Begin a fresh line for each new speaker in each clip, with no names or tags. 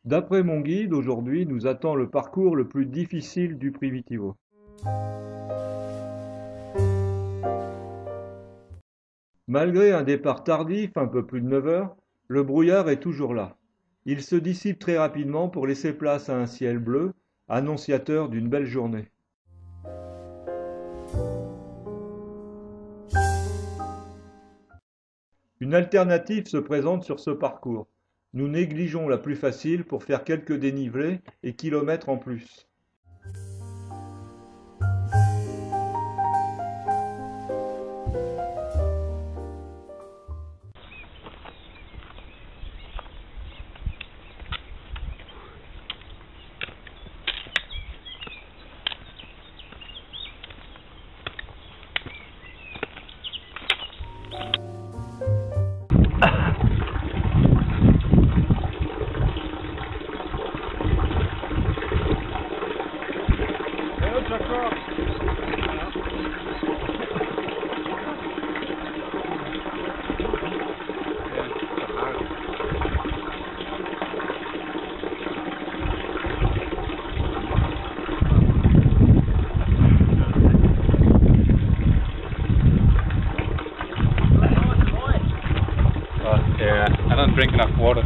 D'après mon guide, aujourd'hui nous attend le parcours le plus difficile du Primitivo. Malgré un départ tardif, un peu plus de 9 heures, le brouillard est toujours là. Il se dissipe très rapidement pour laisser place à un ciel bleu, annonciateur d'une belle journée. Une alternative se présente sur ce parcours. Nous négligeons la plus facile pour faire quelques dénivelés et kilomètres en plus.
Yeah, I don't drink enough water.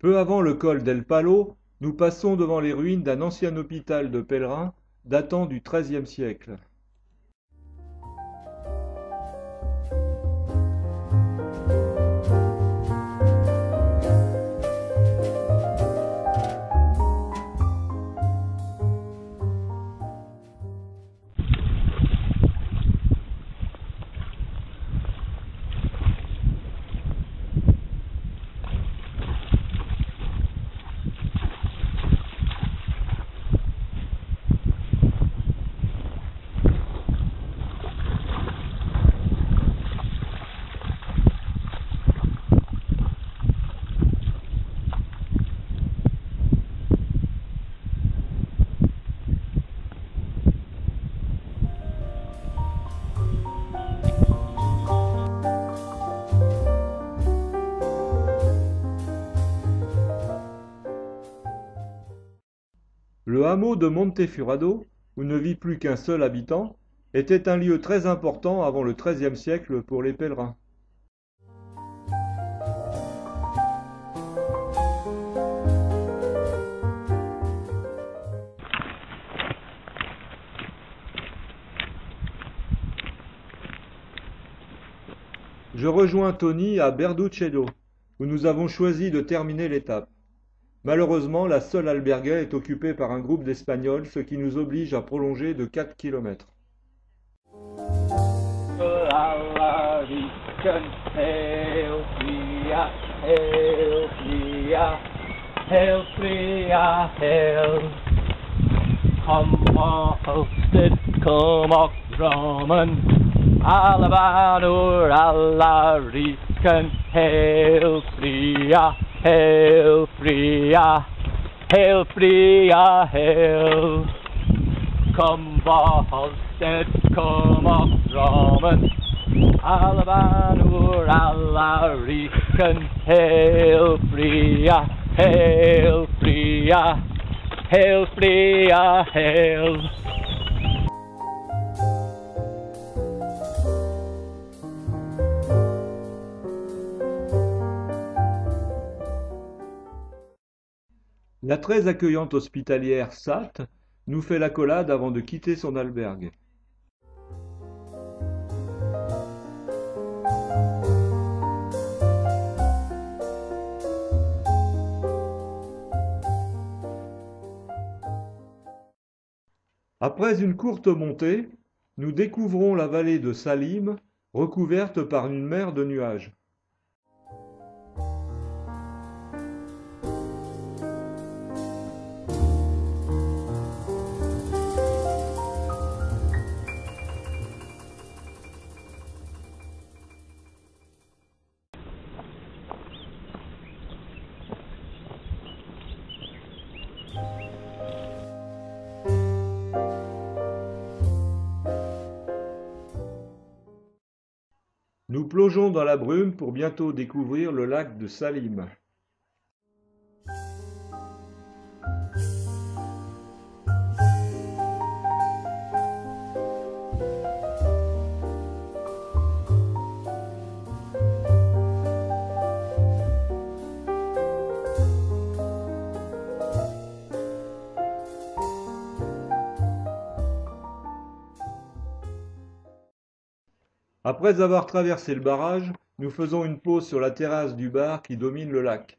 Peu avant le col del Palo, nous passons devant les ruines d'un ancien hôpital de pèlerins datant du XIIIe siècle. Le hameau de Montefurado, où ne vit plus qu'un seul habitant, était un lieu très important avant le XIIIe siècle pour les pèlerins. Je rejoins Tony à Berduccello, où nous avons choisi de terminer l'étape. Malheureusement, la seule albergue est occupée par un groupe d'Espagnols, ce qui nous oblige à prolonger de 4 km.
Hail, Fria, hail.
Kom vad hastigt komma ramen. Alla bannor, alla riken, helt fria, helt fria, helt fria, helt.
La très accueillante hospitalière Sat nous fait l'accolade avant de quitter son albergue. Après une courte montée, nous découvrons la vallée de Salim, recouverte par une mer de nuages. Nous plongeons dans la brume pour bientôt découvrir le lac de Salim. Après avoir traversé le barrage, nous faisons une pause sur la terrasse du bar qui domine le lac.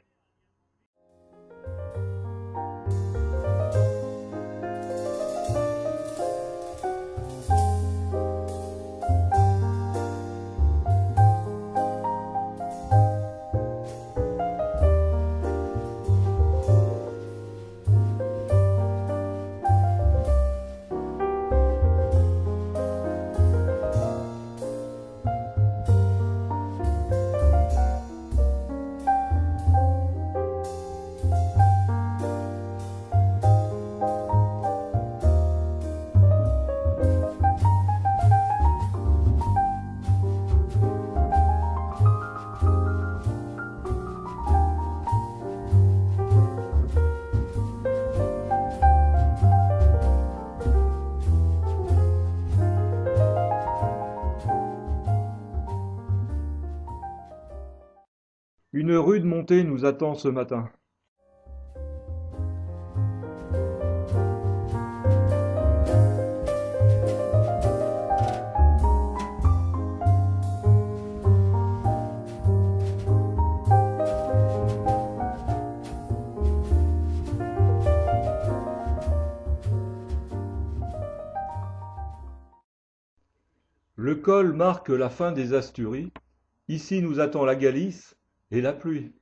Une rude montée nous attend ce matin. Le col marque la fin des Asturies. Ici nous attend la Galice et la pluie.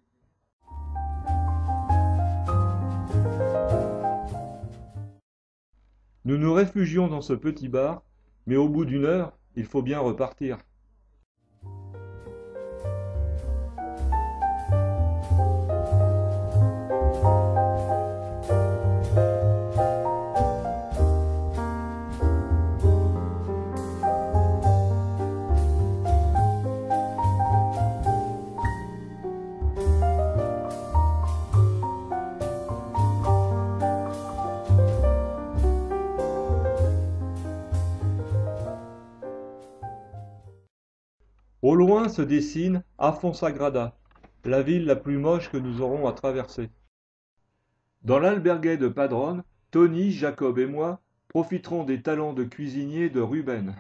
Nous nous réfugions dans ce petit bar, mais au bout d'une heure, il faut bien repartir. Au loin se dessine Afonsagrada, la ville la plus moche que nous aurons à traverser. Dans l'albergue de Padrón, Tony, Jacob et moi profiterons des talents de cuisinier de Ruben.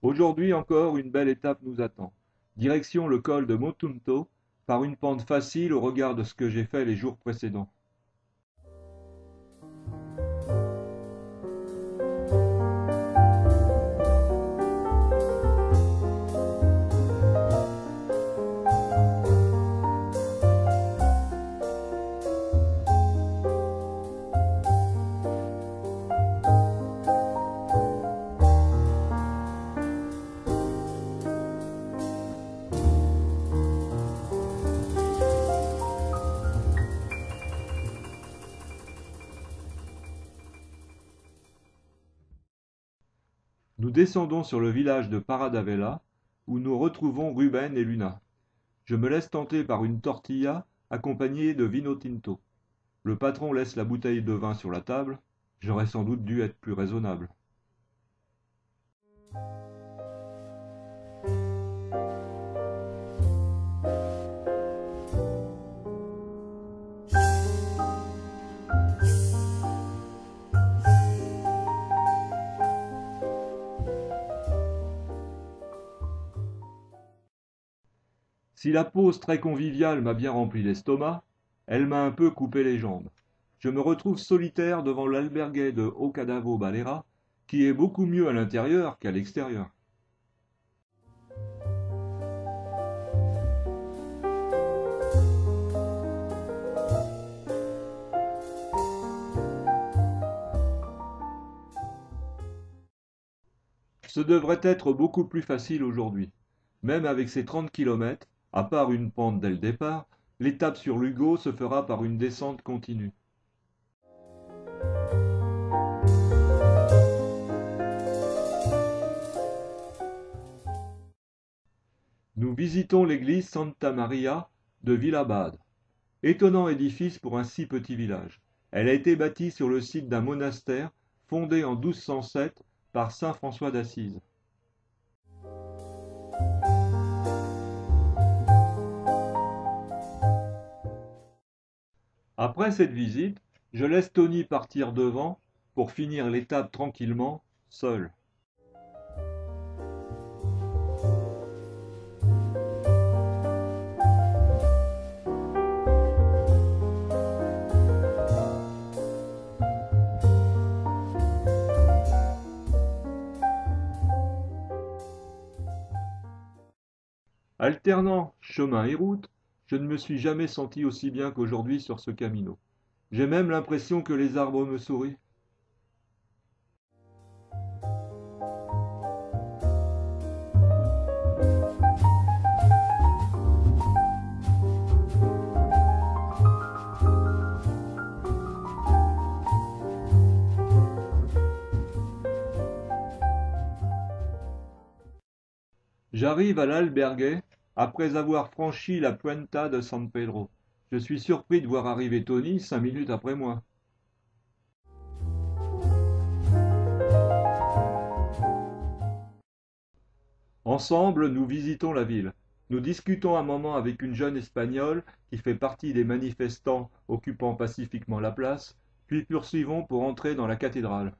Aujourd'hui encore, une belle étape nous attend. Direction le col de Motunto, par une pente facile au regard de ce que j'ai fait les jours précédents. Nous descendons sur le village de Paradavella, où nous retrouvons Ruben et Luna. Je me laisse tenter par une tortilla accompagnée de vino tinto. Le patron laisse la bouteille de vin sur la table. J'aurais sans doute dû être plus raisonnable. Si la pause très conviviale m'a bien rempli l'estomac, elle m'a un peu coupé les jambes. Je me retrouve solitaire devant l'albergue de Ocadavo Balera, qui est beaucoup mieux à l'intérieur qu'à l'extérieur. Ce devrait être beaucoup plus facile aujourd'hui. Même avec ces 30 km, à part une pente dès le départ, l'étape sur l'Hugo se fera par une descente continue. Nous visitons l'église Santa Maria de Villabade. Étonnant édifice pour un si petit village. Elle a été bâtie sur le site d'un monastère fondé en 1207 par saint François d'Assise. Après cette visite, je laisse Tony partir devant pour finir l'étape tranquillement, seul. Alternant chemin et route, je ne me suis jamais senti aussi bien qu'aujourd'hui sur ce camino. J'ai même l'impression que les arbres me sourient. J'arrive à l'albergue après avoir franchi la Puenta de San Pedro. Je suis surpris de voir arriver Tony 5 minutes après moi. Ensemble, nous visitons la ville. Nous discutons un moment avec une jeune Espagnole qui fait partie des manifestants occupant pacifiquement la place, puis poursuivons pour entrer dans la cathédrale.